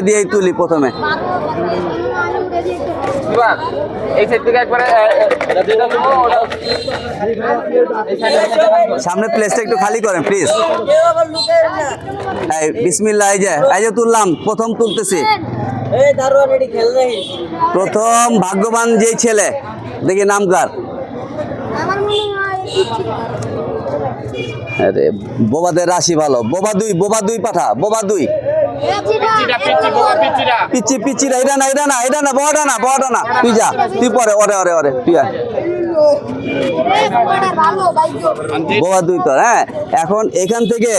দিয়েই তুলি প্রথমে। সামনের প্লেসটা একটু খালি করেন প্লিজ। বিসমিল্লাহ, এই যে তুললাম, প্রথম তুলতেছি। প্রথম ভাগ্যবান যেই ছেলে, দেখি নাম কার? আরে বোবাদের রাশি ভালো। বোবা দুই পাঠা, বোবা দুই। পিচি পিচিরা, এটা না বড়টা না, তুই যা, তুই পরে ওরে তুই আয়। বোবা দুই তোর। হ্যাঁ, এখন এখান থেকে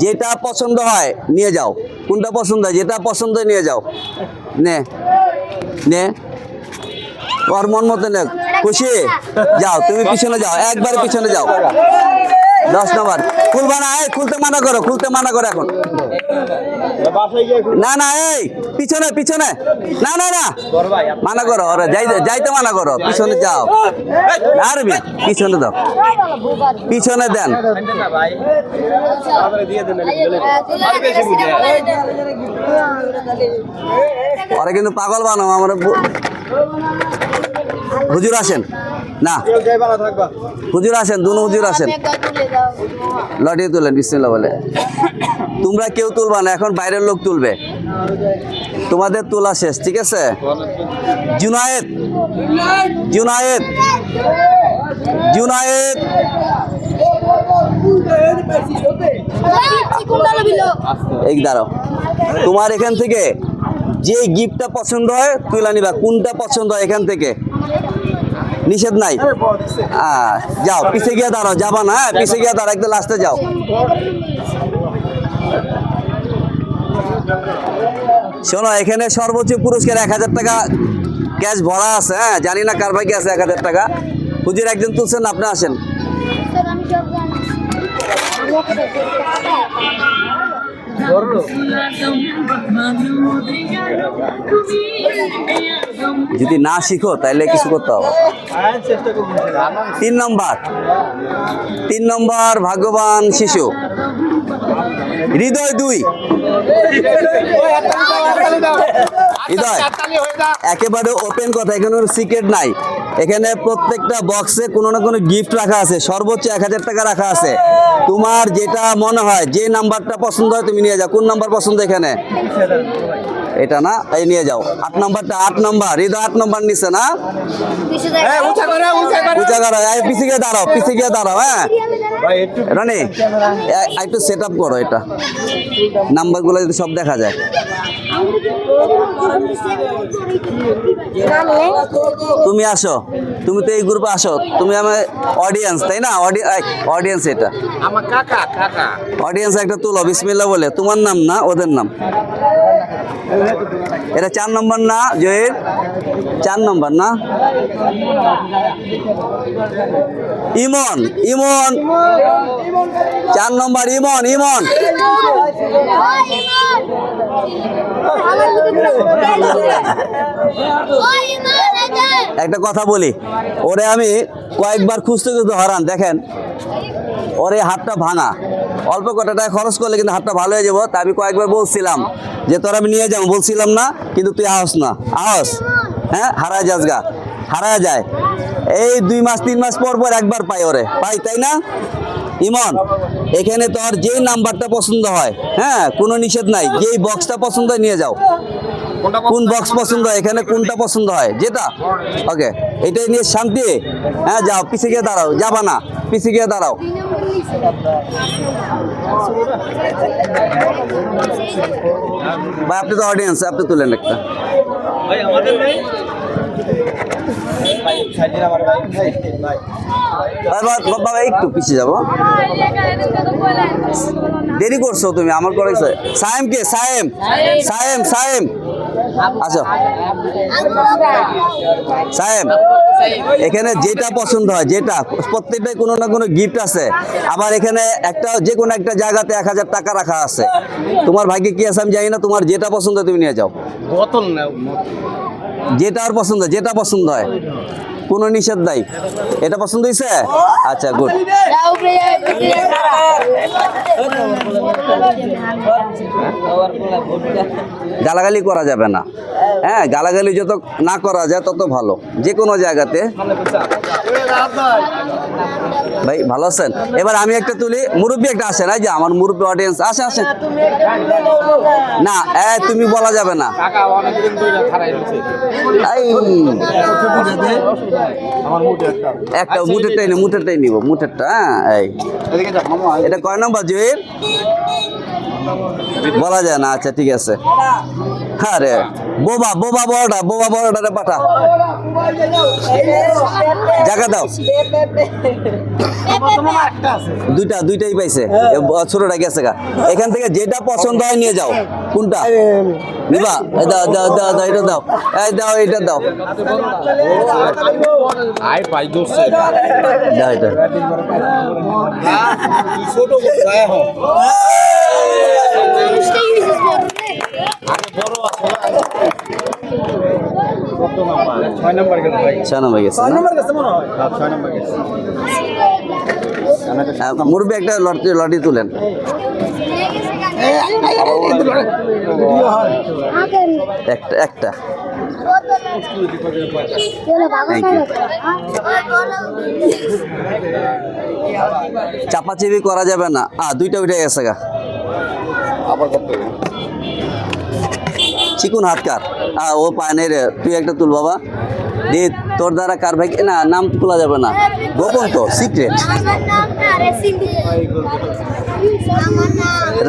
যেটা পছন্দ হয় নিয়ে যাও। কোনটা পছন্দ হয়? যেটা পছন্দ হয় নিয়ে যাও। নে ওর মন মতো নে, খুশি? যাও, তুমি পিছনে যাও, একবার পিছনে যাও। 10 নম্বর খুলবা না, খুলতে মানা করো এখন। না এই পিছনে না মানা করো, ওরা যাইতে মানা করো, পিছনে যাও। আর পিছনে দাও, পিছনে দেন। ওরা কিন্তু পাগল বানাও আমার। হুজুর আসেন না, হুজুর আসেন, দুনো হুজুর আসেন। লটি তুলেন বিসমিল্লাহ বলে। তোমরা কেউ তুলবা না, এখন বাইরের লোক তুলবে। তোমাদের তোলা শেষ, ঠিক আছে? জুনায়েদ এই দাঁড়াও, তোমার এখান থেকে যে গিফটটা পছন্দ হয় তুলে নিবা। কোনটা পছন্দ হয় এখান থেকে নিষেধ নাই। যাও, পিছিয়ে গিয়ে দাঁড়াও, যাবা না, পিছিয়ে গিয়ে দাঁড়াও, একদম লাস্টে যাও। শোনো, এখানে সর্বোচ্চ পুরস্কার 1000 টাকা ক্যাশ ভরা আছে। হ্যাঁ, জানি না কার ভাগ্যে আছে 1000 টাকা। হুজুর একজন তুলছেন, আপনি আসেন। যদি না শিখো তাহলে কিছু করতে হবে। 3 নম্বর ভাগ্যবান শিশু হৃদয় 2। হৃদয় একেবারে ওপেন কথা, এখানে কোনো সিক্রেট নাই। এখানে প্রত্যেকটা বক্সে কোনো না কোনো গিফট রাখা আছে, সর্বোচ্চ 1000 টাকা রাখা আছে। তোমার যেটা মনে হয়, যে নাম্বারটা পছন্দ হয় তুমি নিয়ে যাও। কোন নাম্বার পছন্দ এখানে? এটা না, এই নিয়ে যাও। 8 নাম্বারটা, 8 নাম্বার হৃদয় 8 নাম্বার নিচ্ছে না? উঁচা করো, পিছিয়ে গিয়ে দাঁড়াও। হ্যাঁ রানি, একটু সেট আপ করো, এটা নাম্বারগুলো যদি সব দেখা যায়। তুমি আসো, তুমি তো এই গ্রুপে আসো, তুমি আমার অডিয়েন্স, তাই না? অডিয়েন্স, এটা আমার কাকা অডিয়েন্স। একটা তুলো বিসমিল্লাহ বলে। তোমার নাম না, ওদের নাম। এটা 4 নম্বর না জয়ের? 4 নম্বর না? ইমন 4 নম্বর, ইমন। একটা কথা বলি, ওরে আমি কয়েকবার খুঁজতে হরান। দেখেন, ওরে হাতটা ভাঙা, অল্প কটা টাকা খরচ করলে কিন্তু হাতটা ভালো হয়ে যাবো। তা আমি কয়েকবার বলছিলাম যে তোর আমি নিয়ে যাবো, বলছিলাম না? কিন্তু তুই আহস না, হ্যাঁ, হারায় যায়। এই 2 মাস 3 মাস পর একবার পাই, তাই না? ইমন, এখানে তোর যে নাম্বারটা পছন্দ হয়, হ্যাঁ, কোনো নিষেধ নাই, যেই বক্সটা পছন্দ হয় নিয়ে যাও। কোন বক্স পছন্দ হয় এখানে, কোনটা পছন্দ হয় যেটা? ওকে, এটাই নিয়ে শান্তি। হ্যাঁ, যাও, পিছিয়ে গিয়ে দাঁড়াও, যাবা না, পিছিয়ে গিয়ে দাঁড়াও। ভাই আপনি তো অডিয়েন্স, আপনি তুলেন একটা। বাবা একটু পিছিয়ে যাবো, দেরি করছো তুমি, আমার করে। সায়েম আচ্ছা, সায়েম, এখানে যেটা পছন্দ হয়, যেটা প্রত্যেকটাই কোনো না কোনো গিফট আছে। আবার এখানে যে কোনো একটা জায়গাতে 1000 টাকা রাখা আছে। তোমার ভাগ্যে কি আছে আমি জানি না, তোমার যেটা পছন্দ তুমি নিয়ে যাও। যেটা পছন্দ হয় কোনো নিষেধ নাই। এটা পছন্দ হয়েছে? আচ্ছা, গুড। গালাগালি করা যাবে না, হ্যাঁ, গালাগালি যত না করা যায় তত ভালো, যে কোনো জায়গাতে। ভাই ভালো আছেন? এবার আমি একটা তুলি, মুরব্বী একটা আসেন, এই যে আমার মুরব্বী অডিয়েন্স, আসেন আসেন। না, তুমি বলা যাবে না। এই একটা মুঠেরটাই নিব, মুঠেরটা। হ্যাঁ, এই এটা কয় নম্বর জুয়েল? বলা যায় না, আচ্ছা ঠিক আছে। আরে বোবা বড়টা পাঠা, জায়গা দাও। দুইটাই পাইছে, ছোটটা গেছে গা। এখান থেকে যেটা পছন্দ হয় নিয়ে যাও। কোনটা নিবা? দাও দাও দাও দাও, এটা দাও, এই দাও, এটা দাও, দাও এটা। মুরব্বী একটা লটি তুলেন। একটা চাপাচাপি করা যাবে না। দুইটা উঠে গেছে গা। চিকুন হাত কার? ও পায় নাই রে, তুই একটা তুল বাবা। দে, তোর দ্বারা কার ভাই না, নাম তোলা যাবে না, গোপন তো, সিক্রেট।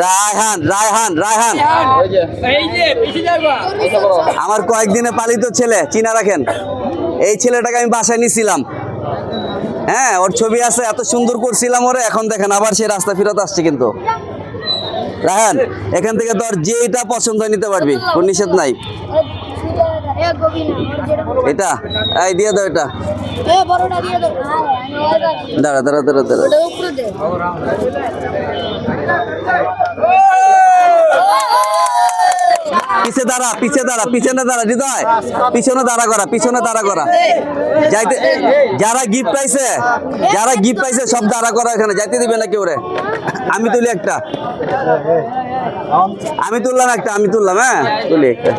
রায়হান রায়হান রায়হান আমার কয়েকদিনে পালিত ছেলে, চিনা রাখেন। এই ছেলেটাকে আমি বাসায় নিয়েছিলাম, হ্যাঁ, ওর ছবি আছে, এত সুন্দর করছিলাম ওরে। এখন দেখেন আবার সে রাস্তা ফেরত আসছে। কিন্তু রায়হান, এখান থেকে তোর যেটা পছন্দ হয় নিতে পারবি, কোন নিষেধ নাই। এটা এই দিয়ে দাও, এটা দাঁড়া দাঁড়া দাঁড়া দাঁড়া। পিছে দাঁড়া, পিছনে দাঁড়া, হৃদয় পিছনে দাঁড়া করা। যাইতে যারা গিফট পাইছে সব দাঁড়া করা, এখানে যাইতে দিবে না কেউ রে। আমি তুলি একটা, আমি তুললাম, হ্যাঁ, তুলি একটা।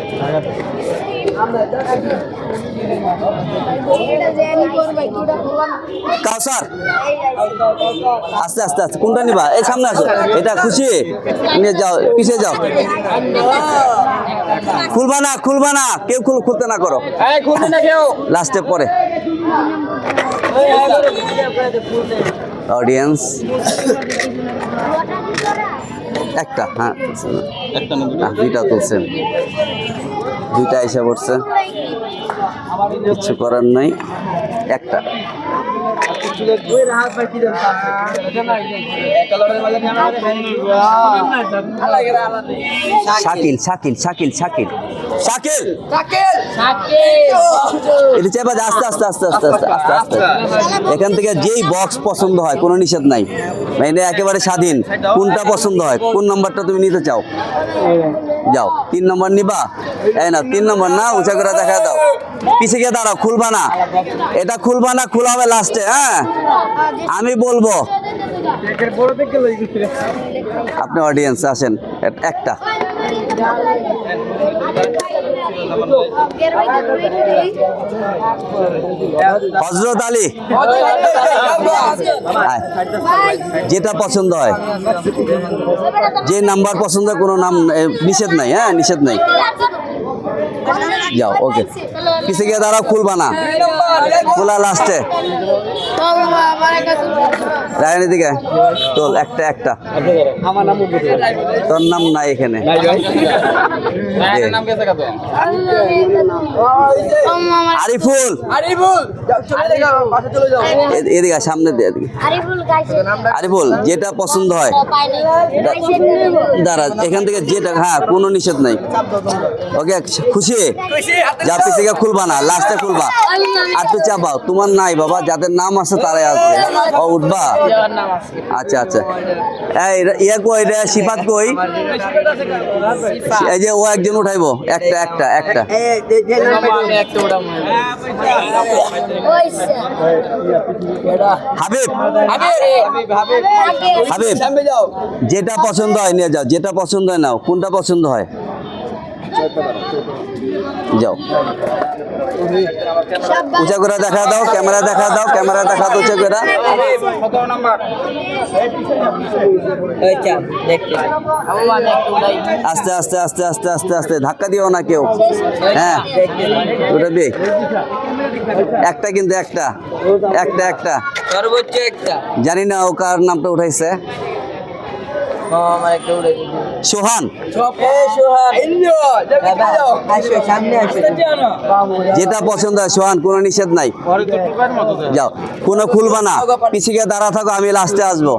কাউসার, আস্তে আস্তে আস্তে, কোনটা নিবা? এই সামনে আসো, এটা খুশি নিয়ে যাও, পিছিয়ে যাও। খুলবা না কেউ, খুলতে না করো, লাস্টে পরে। অডিয়েন্স একটা, হ্যাঁ, দুইটা তুলছেন, দুইটা এসে পড়ছে, কিছু করার নাই। একটা শাকিল শাকিল শাকিল শাকিল শাকিল এটা চেপা, আস্তে আস্তে আস্তে আস্তে আস্তে আস্তে আস্তে। এখান থেকে যেই বক্স পছন্দ হয় কোনো নিষেধ নাই, মানে একেবারে স্বাধীন। কোনটা পছন্দ হয়, কোন নম্বরটা তুমি নিতে চাও যাও। 3 নম্বর নিবা? এই না, 3 নম্বর না, উঁচা করে দেখা দাও। পিছে গিয়ে দাঁড়াও, খুলবা না, এটা খুলবা না, খোলা হবে লাস্টে। হ্যাঁ, আমি বলবো। আপনি অডিয়েন্স আসেন, একটা হযরত আলী, যেটা পছন্দ হয়, যে নাম্বার পছন্দ হয়, কোনো নাম নিষেধ নাই, হ্যাঁ, নিষেধ নাই। যাও, ওকে, পিছে গিয়ে দাঁড়াও, খুলবা না, খোলা লাস্টে। রায়নের দিকে তোল, একটা। তোর নাম নাই এখানে, আরিফুল, এদিকে সামনে দিয়ে, আরিফুল, যেটা পছন্দ হয় দাঁড়া, এখান থেকে যেটা, হ্যাঁ, কোনো নিষেধ নাই। ওকে, খুশি? যা পিছে গিয়ে খুলবা না, লাস্টে খুলবা। আর তো চাপাও, তোমার নাই বাবা, যাদের নাম আছে তারাই আসবে। ও উঠবা, আচ্ছা আচ্ছা। এই ইয়ে কই রে, সিপাত কই? এই যে ও একজন উঠাইবো, একটা একটা একটা। হাবিব, হাবিব, যেটা পছন্দ হয় নিয়ে যাও, যেটা পছন্দ হয় নাও। কোনটা পছন্দ হয়? যাও, উঁচা করে দেখা দাও, ক্যামেরা দেখা দাও, ক্যামেরা দেখা দাও উঁচা করে। আস্তে আস্তে আস্তে আস্তে আস্তে আস্তে, ধাক্কা দিও না কেউ। হ্যাঁ ওটা দে একটা, কিন্তু একটা একটা একটা সর্বোচ্চ একটা। জানি না ও কার নামটা উঠাইছে। সোহান, যেটা পছন্দ হয় সোহান, কোনো নিষেধ নাই। যাও, কোনো খুলবা না, পিছিয়ে গিয়ে দাঁড়া থাকো, আমি লাস্টে আসবো।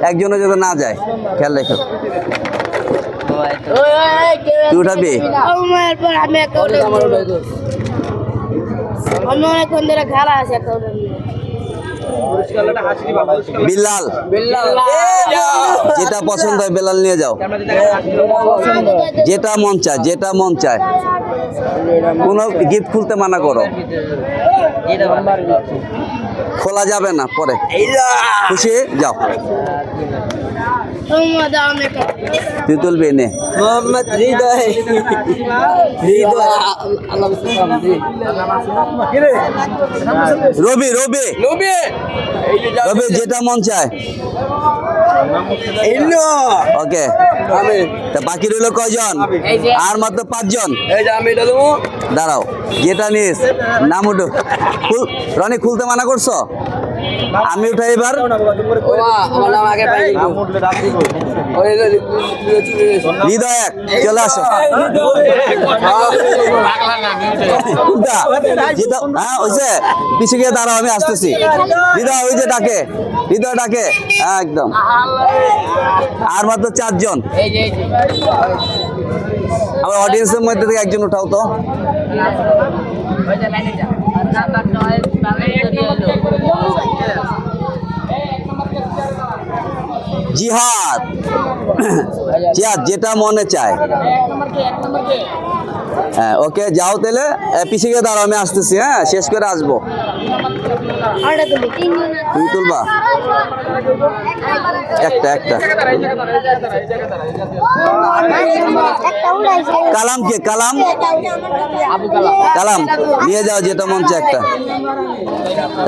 একজনে যদি না যায়, খেয়াল রেখো। তুই উঠাবি? আমি একটা অন্য অনেকক্ষণ ধরে খেলা আছে একটা বিল্লাল, যেটা পছন্দ হয় বেলাল নিয়ে যাও। যেটা মন চায়, যেটা মন চায়। কোনো গিফট খুলতে মানা করো, খোলা যাবে না পরে। খুশি? যাও, তুই তুলবি নে। মোহাম্মদ হৃদয়, রবি, রবি, রবি, যেটা মন চায়। ওকে, তা বাকি রইল কয়জন? আর মাত্র 5 জন। দাঁড়াও, যেটা নিস নাম উঠো। রনি, খুলতে মানা করছো? আমি উঠাই এবার। হৃদয় এক, চলে আসো। কোনটা? যেটা হ্যাঁ হয়েছে, পিছিয়ে গিয়ে দাঁড়াও, আমি আসতেছি। হৃদয়, ওই যে ডাকে, হৃদয় ডাকে। হ্যাঁ একদম। আর মাত্র 4 জন। আমার অডিয়েন্সের মধ্যে থেকে একজন উঠাও তো। জিহাদ, জিহাদ, যেটা মনে চায়। হ্যাঁ ওকে, যাও তাহলে। পিছিয়ে গিয়ে দাঁড়াও, আমি আসতেছি। হ্যাঁ, শেষ করে আসবো। তুমি তুলবা? একটা একটা। কালাম কে? কালাম, কালাম নিয়ে যাও, যেটা মন চায় একটা।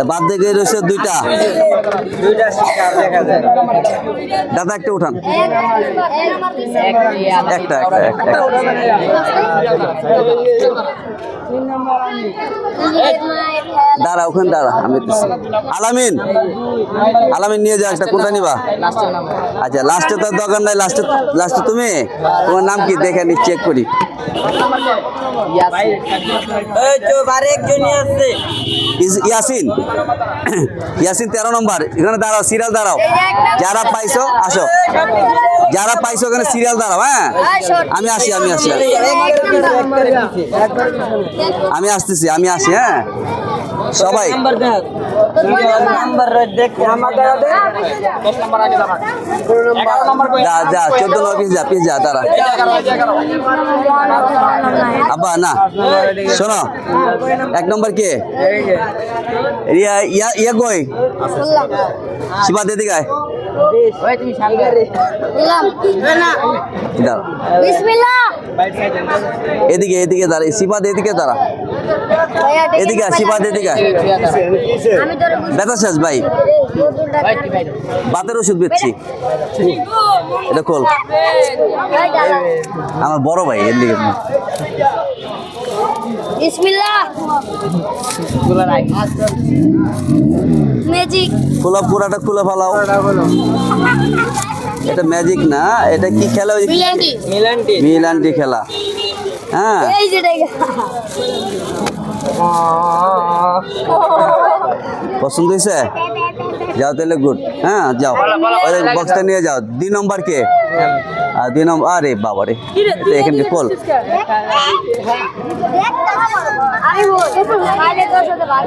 বাদ দেখে রয়েছে 2টা। দাদা একটা উঠান, একটা একটা একটা। দাঁড়া, ওখানে দাঁড়া, আমি দিচ্ছি। আলামিন, আলামিন নিয়ে যাও একটা। কোনটা নিবা? আচ্ছা, লাস্টে তো দরকার নাই। লাস্টে, লাস্টে তুমি, তোমার নাম কি দেখে নি, চেক করি। ইয়াসিন, ইয়াসিন 13 নম্বর। এখানে দাঁড়াও, সিরিয়াল দাঁড়াও। যারা পাইছো আসো, যারা পাইছো এখানে সিরিয়াল দাঁড়াও। হ্যাঁ, আমি আসি, আমি আসি, আমি আসতেছি, আমি আসি। হ্যাঁ সবাই যা যা, 14 নম্বর পিস যা, পিস যা, দাঁড়া। আব্বা না, শোনো, 1 নম্বর কে? ইয়া ইয়া ইয়া কই? শিবা দিদি গায়। এদিকে, এদিকে দাঁড়া। শিবা এদিকে দাঁড়া, এদিকে শিবা এদিকে। ব্যথা শেষ ভাই, বাতের ওষুধ বেচছি। এটা খোল, আমার বড় ভাই, এর দিকে। বিসমিল্লাহ। ম্যাজিক খোলা, পুরাটা খুলে ফেলাও। এটা ম্যাজিক না, এটা কি খেলা? মিলান্ডি, মিলান্ডি খেলা। হ্যাঁ, এই যে পছন্দ হয়েছে? যাও তাহলে গুড। হ্যাঁ যাও, ওই বক্সটা নিয়ে যাও। 2 নম্বর কে? আর 2 নম্বর, আরে বাবা রে, এখানে খোল।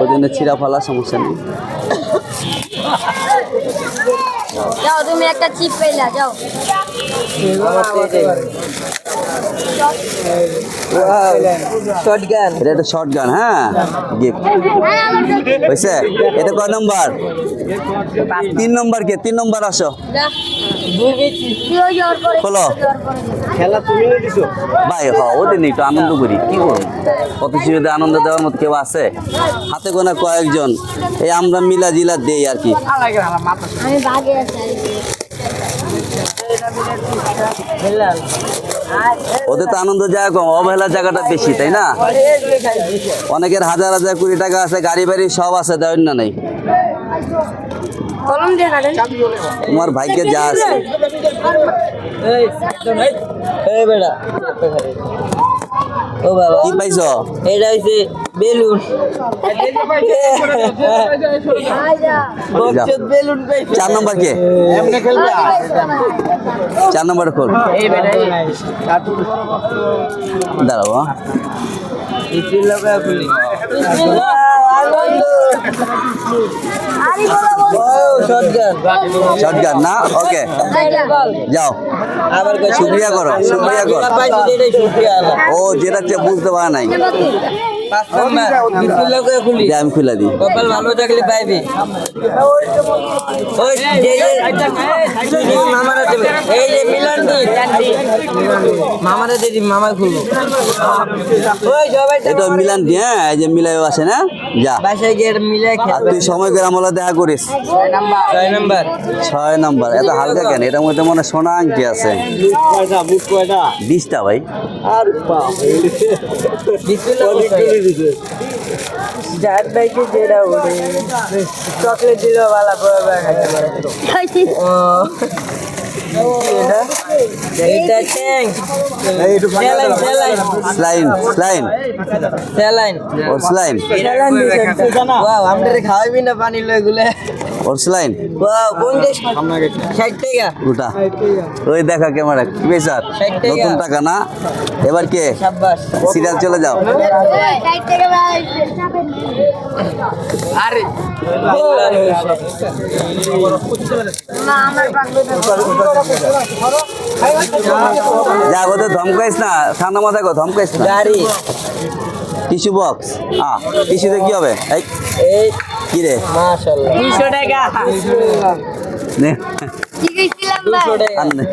ওই জন্য ছিঁড়া ফালা সমস্যা নেই। যাও তুমি একটা চিপ পেলা যাও। শটগান। এটা একটা শর্ট গান। হ্যাঁ গিফট হয়েছে। এটা কয় নম্বর? 3 নম্বর কে? 3 নম্বর আসো, খোলো। খেলা তুমি দিছো? ভাই হ্যাঁ, ওদের নিয়ে একটু আনন্দ করি, কি করব? কত শিশুদের আনন্দ দেওয়ার মতো কেউ আছে? হাতে গোনা কয়েকজন, এই আমরা মিলা জিলা দেই আর কি। আমি ভাগে আছি। ওদের তো আনন্দ জায়গা কম, অবহেলার জায়গাটা বেশি, তাই না? অনেকের হাজার হাজার কোটি টাকা আছে, গাড়ি বাড়ি সব আছে, দেওয়ার না নাই। কলম দিয়ে কাটেন। তোমার ভাইকে যা আছে। এই বেটা, ও বাবা কি পাইছো? এটা হইছে বেলুন। বক্সের বেলুন পাইছে। 4 নম্বর কে? এমনে খেলবে? 4 নম্বর খোল। এই বেটা, দাঁড়াও, হ্যাঁ। ইতির লগা খুলি। শটগান। শর্ট গান না? ওকে যাও, আবার শুক্রিয়া করো, শুক্রিয়া করো। পাইছি এটাই শুকরিয়া আল্লাহ। ও যেটা চেয়ে বুঝতে পারে নাই, 5 নাম্বার ইতির লগা খুলি। যে আমি খুলে দিই। কপাল ভালো থাকলে পাইবি। ওই যে মামারা দেবে, এই যে মিলন দি মামারা দিদি, মামা খুলবো। ওই সবাই এটা মিলান দিয়ে, হ্যাঁ, এই যে মিলাইও আসে না, যা। বাসায় গিয়ে মিলে আর খেলবে। তুই সময় করে আমলা দেখা করিস। 6 নাম্বার 6 নম্বর এত হালকা কেন? এটার মধ্যে মনে হয় সোনা আংটি আছে। 20টা ভাই। জাত বাইকে যেটা ওরে চকলেট দিল বালা বড় ব্যাগ ও এটা tank saline saline saline saline ওর স্লাইন ওয়াও আমরা খাওয়াবি না পানি লয় গুলে ওর স্লাইন ওয়াও 50 60 টাকা ওটা ওই দেখা ক্যামেরা কি বেচার 60 টাকা। নতুন টাকা না। এবার কে? শাবাশ সিরিয়াল চলে যাও। আরে যা ওদের ধমকাইস না, ঠান্ডা মাথায় গো, ধমকাইস না। গাড়ি টিস্যু বক্স, টিস্যুতে কি হবে? এই এই কি রে? মাশাআল্লাহ 200 টাকা নে। 200 টাকা আর নে।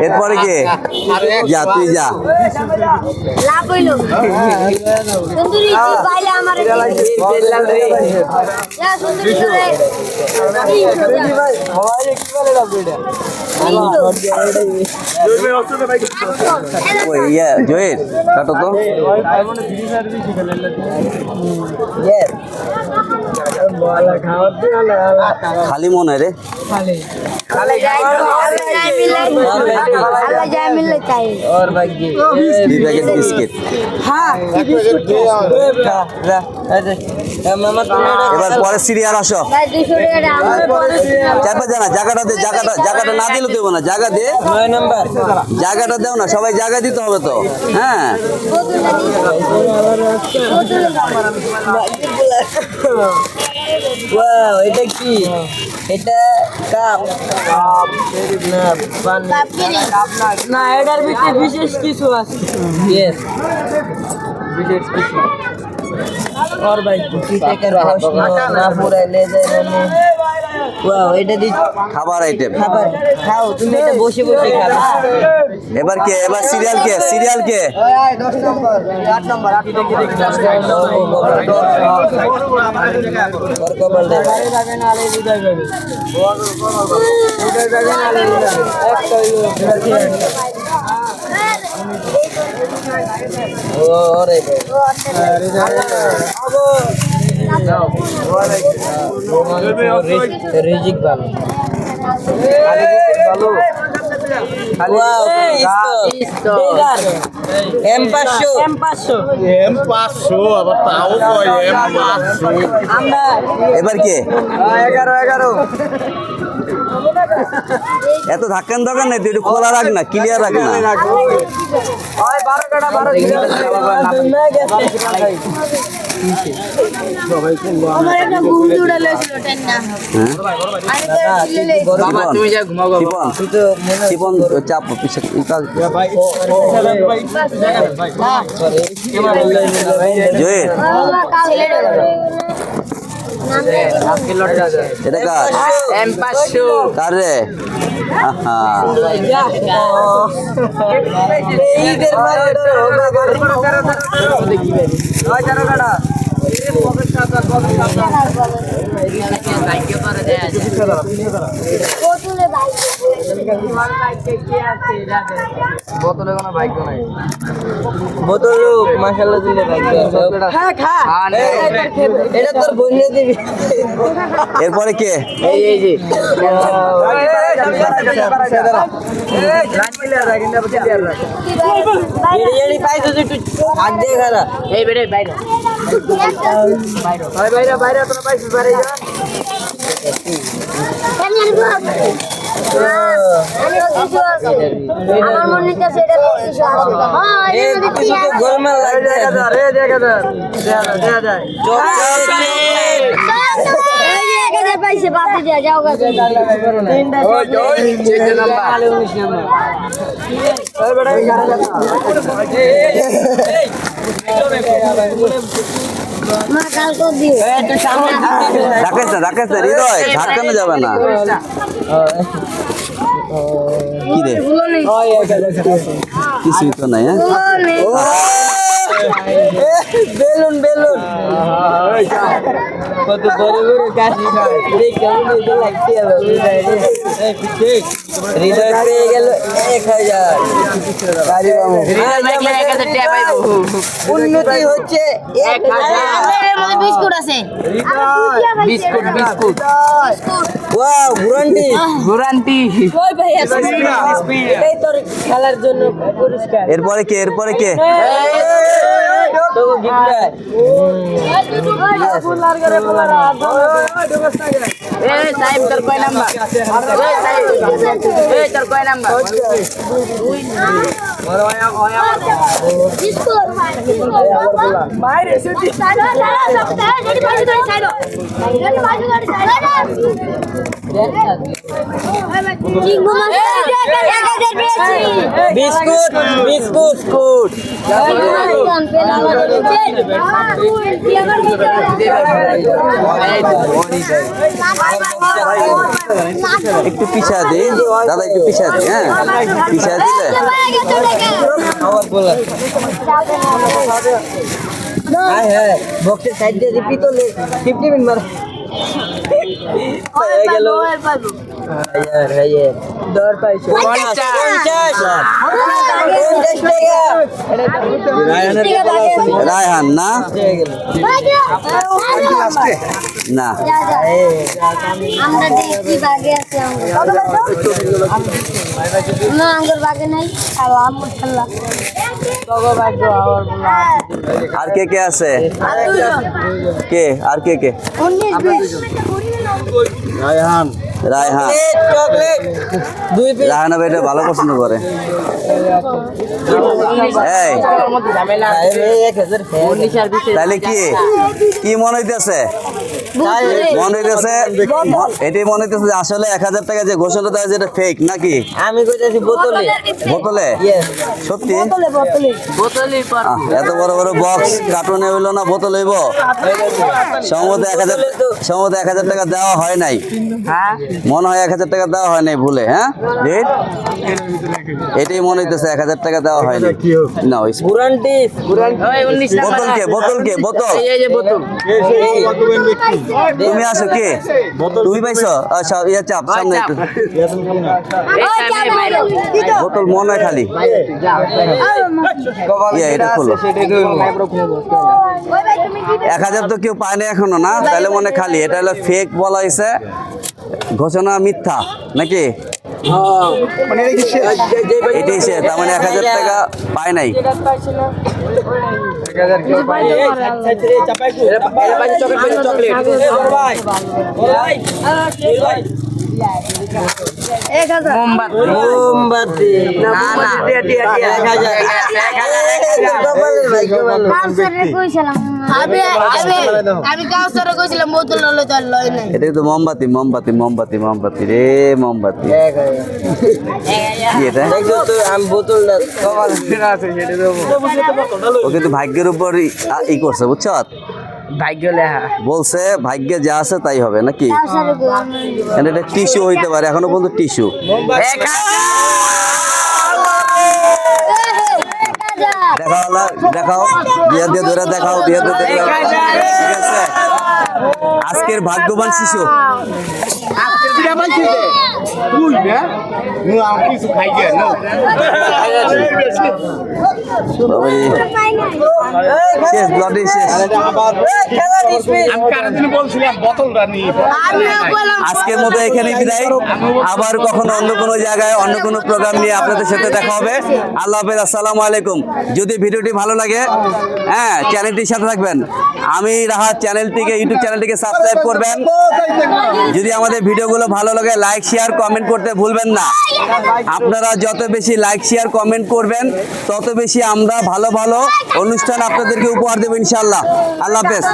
এরপরে কে? যা তুই যা। লাভ হইল সুন্দরী পাইলে আমার বেলাল রে যা সুন্দরী করে ভাই হওয়ারে কি বলে লাগবে এটা ওই ইয়া জয়ের কাটো তো। ইয়েস বলা খাওয়ার দিন আল্লাহ খালি মনে হয় রে। খালি আল্লাহ যা মিললে তাই और भाग्य 2 প্যাকেট বিস্কিট। মামা তুমি এবার পরে সিরিয়াল আসো। ভাই 200 টাকা আমার চারপা জানা জায়গাটা দে, জায়গাটা না দিলে দেবো না, জায়গা দে, 9 নাম্বার জায়গাটা দেও না, সবাই জায়গা দিতে হবে তো। হ্যাঁ ওয়াও এটা কি এটা কাপ না পানি না এটার ভিতরে বিশেষ কিছু আছে यस বিশেষ কিছু और भाई किसी টাকার প্রশ্ন না পুরাই ले যায় মানে ওয়াও এটা দি খাবার আইটেম। খাবার খাও তুমি এটা বসে বসে খাবে এবার কে? এবার সিরিয়াল কে? সিরিয়াল কে? 10 নম্বর 8 নম্বর 8 দেখি দেখি 10 নম্বর और কবল দে যাবে না আলে বুঝাই যাবে বুঝাই যাবে না আলে বুঝাই এক কইলো ওরে আবো নাও রিজিক ভালো ভালো ওয়াও ইস্তো M500 M500 আবার তাও কয় M500 আমরা এবার কে 11 এত ধাক্কান দরকার নেই, তুই একটু খোলা রাখ না, ক্লিয়ার রাখ না। আমার একটা ঘুম উড়ে লেছিল টেন্না আমি তো ছিলে বাবা তুমি যা ঘুমাও গো শিপন তুই তো মনে শিপন চাপ পিছে জয়ের বাবা কাল আজকে লটটা এটা কার M500 কার রে? আহা, এইদের মারে দেখি ভাই ওই জানো কাটা বোতলে ভাই বোতলে কোনো ভাগ্য নাই বোতল মাশাআল্লাহ দিলে ভাগ্য খা খা এটা তোর বইনে দিবি এরপরে কে? এই যে এড়ি পাইছো একটু হাত দিয়ে খারা এই বেরে বাইরে বাইরে বাইরে তোরা পাইছিস বাইরে যা আমার মনে হচ্ছে সেটা কিছু আছে হ্যাঁ এই এটা কিছু তো গোলমাল লাগছে দেখা যা পাইছে বাদে যা যাও গাছে তিনটা নাম্বার 19 নাম্বার ওই বেটা মা কাল কো দিও একটু সামনে রাকেশ না হৃদয় ধাক্কানো যাবে না। কি রে কিছুই তো নাই, হ্যাঁ বেলুন বেলুন কত বড় বড় কাশি রে কেমন হইতে লাগছে হৃদয় পেয়ে গেল 1000 গাড়ি বাবু হৃদয় দেখলে 1000 টাকা পাইবো উন্নতি হচ্ছে 1000 এর মধ্যে বিস্কুট আছে বিস্কুট বিস্কুট ওয়াও গুরান্টি কই ভাই এই তোর খেলার জন্য পুরস্কার এরপরে কে? তো গিফট এই সাহেব তোর কয় নাম্বার এই তোর কয় নাম্বার বিস্কুট বাইরে এসে দি সাইড রেডি পাইছে ধরে সাইড রেডি পাইছে ধরে সাইড চিংড়ি মাছ 1000 পেয়েছি বিস্কুট বিস্কুট একটু পিছা দে দাদা, একটু পিছা দে, হ্যাঁ পিছা দিলে আবার বলা হ্যাঁ হ্যাঁ বক্সের সাইড দিয়ে দিবি তো 50 মিনিট মার হয়ে গেল यार है ये दौड़ पाइছো 50 রায়হান না না আমরা দেখি বাগে আছে না আঙ্গুর বাগে নাই আলহামদুলিল্লাহ আর কে আছে? আর কে 19-20 রায়হান চকলেট দুই পিস রায়হান এটা ভালো পছন্দ করে। এই ঝামেলা এই 1000 তাহলে কি মনে হইতেছে? এটাই মনে হইতেছে যে আসলে 1000 টাকা যে ঘোষণা দেওয়া যেটা ফেক নাকি? আমি কইতাছি বোতলে ইয়েস সত্যি? বোতলই পার এত বড় বড় বক্স কার্টুনে হইলো না, বোতল হইব? সম্ভবত 1000 টাকা দেওয়া হয় নাই, হ্যাঁ মনে হয় 1000 টাকা দেওয়া হয় নাই ভুলে, হ্যাঁ এটাই মনে হইতেছে 1000 টাকা দেওয়া হয় নাই না। ওই গুরান্টি ওই 19 বোতল কে এই যে বোতল তুমি আসো কে? তুমি পাইছো? আচ্ছা ইয়া চাপ সামনে একটু। বোতল মনে হয় খালি ইয়া এটা খোলো। 1000 তো কেউ পায় না এখনো না, তাহলে মনে হয় খালি। এটা হলো ফেক বলা হয়েছে, ঘোষণা মিথ্যা নাকি? মানে এটা কি শেষ? এটাই সে, তার মানে 1000 টাকা পায় নাই। মোমবাতি না না আমি কাউসারে কইছিলাম বোতল লইতে আর লই নাই এটা কিন্তু মোমবাতি মোমবাতি মোমবাতি মোমবাতি রে মোমবাতি। কি এটা? আমি বোতলটা ও কিন্তু ভাগ্যের উপর ই করছে বুঝছ, ভাগ্য লেখা বলছে ভাগ্যে যা আছে তাই হবে নাকি। এটা টিস্যু হইতে পারে, এখনো পর্যন্ত টিস্যু। দেখাও না, দেখাও, বিয়ার দিয়ে ধরে দেখাও, বিয়ার দিয়ে দেখাও। ঠিক আছে, আজকের ভাগ্যবান শিশু। তুই না নু আর কিছু খাই গে নো শেষ, ব্লাডি শেষ। আমি কারণ বলছিলাম বোতলটা নিয়ে আমিও বললাম আজকের মতো এখানে বিদায়, আবার কখনো অন্য কোনো জায়গায় অন্য কোনো প্রোগ্রাম নিয়ে আপনাদের সাথে দেখা হবে। আল্লাহ হাফেজ, আসসালামু আলাইকুম। যদি ভিডিওটি ভালো লাগে, হ্যাঁ, চ্যানেলটির সাথে থাকবেন। আমি রাহাত চ্যানেলটিকে, ইউটিউব চ্যানেলটিকে সাবস্ক্রাইব করবেন। যদি আমাদের ভিডিওগুলো ভালো লাগে, লাইক শেয়ার কমেন্ট করতে ভুলবেন না। আপনারা যত বেশি লাইক শেয়ার কমেন্ট করবেন, তত বেশি আমরা ভালো ভালো অনুষ্ঠান আপনাদেরকে উপহার দেবো ইনশাআল্লাহ। আল্লাহ হাফেজ।